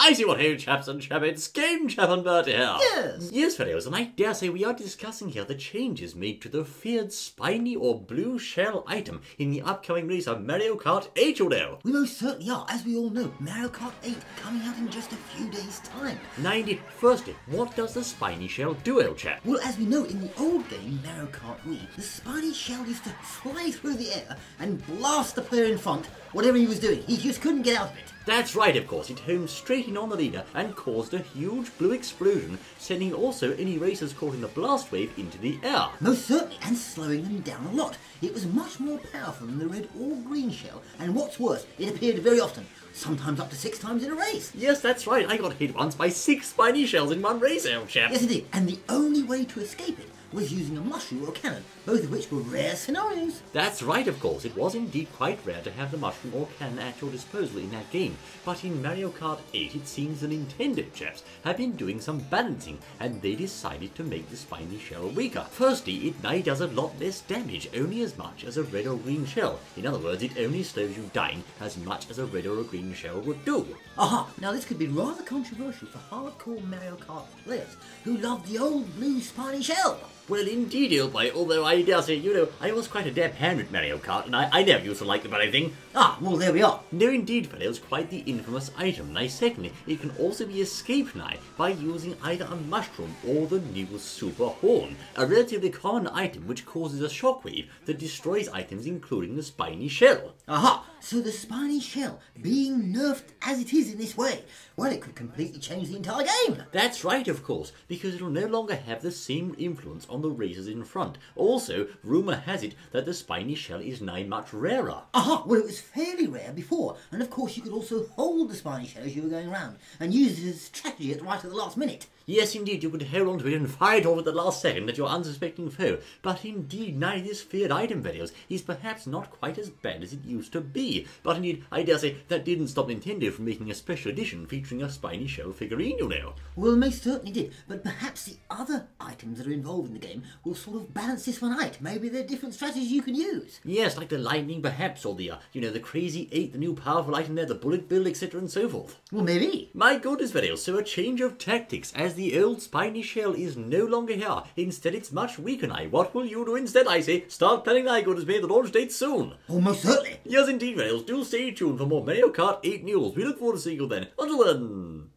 I see what ho, chaps and chappets, Game Chap and Bertie here. Yes, fellows, and I dare say we are discussing here the changes made to the feared spiny or blue shell item in the upcoming release of Mario Kart 8, you know. We most certainly are. As we all know, Mario Kart 8 coming out in just a few days' time. Now indeed, firstly, what does the spiny shell do, old chap? Well, as we know, in the old game, Mario Kart Wii, the spiny shell used to fly through the air and blast the player in front, whatever he was doing. He just couldn't get out of it. That's right, of course. It homed straight in on the leader and caused a huge blue explosion, sending also any racers caught in the blast wave into the air. Most certainly, and slowing them down a lot. It was much more powerful than the red or green shell, and what's worse, it appeared very often, sometimes up to 6 times in a race. Yes, that's right. I got hit once by 6 spiny shells in one race, old chap. Yes, indeed, and the only way to escape it was using a mushroom or cannon, both of which were rare scenarios. That's right, of course. It was indeed quite rare to have the mushroom or cannon at your disposal in that game. But in Mario Kart 8, it seems the Nintendo chaps have been doing some balancing, and they decided to make the spiny shell weaker. Firstly, it now does a lot less damage, only as much as a red or green shell. In other words, it only slows you down as much as a red or a green shell would do. Aha! Now this could be rather controversial for hardcore Mario Kart players who love the old blue spiny shell. Well, indeed, old boy, although I dare say, you know, I was quite a dab hand at Mario Kart, and I never used to like the bloody thing. Ah, well, there we are. No, indeed, fellows, quite the infamous item. Now, secondly, it can also be escaped now by using either a mushroom or the new Super Horn, a relatively common item which causes a shockwave that destroys items including the spiny shell. Aha! So the spiny shell, being nerfed as it is in this way, well, it could completely change the entire game. That's right, of course, because it'll no longer have the same influence on the racers in front. Also, rumour has it that the spiny shell is now much rarer. Aha! Well, it was fairly rare before, and of course you could also hold the spiny shell as you were going around, and use it as strategy right at the last minute. Yes, indeed, you could hold on to it and fire it off at the last second at your unsuspecting foe. But indeed, now this feared item, videos, is perhaps not quite as bad as it used to be. But indeed, I dare say that didn't stop Nintendo from making a special edition featuring a spiny shell figurine, you know. Well, they certainly did, but perhaps the other items that are involved in the game will sort of balance this one out. Maybe there are different strategies you can use. Yes, like the lightning perhaps, or the, the crazy 8, the new powerful item there, the bullet bill, etc. and so forth. Well, maybe. My goodness, videos, so a change of tactics, as the old spiny shell is no longer here. Instead, it's much weaker now. What will you do instead, I say? Start planning now, goodness me, the launch date soon. Almost certainly. Yes, indeed, videos. Do stay tuned for more Mario Kart 8 news. We look forward to seeing you then. Until then.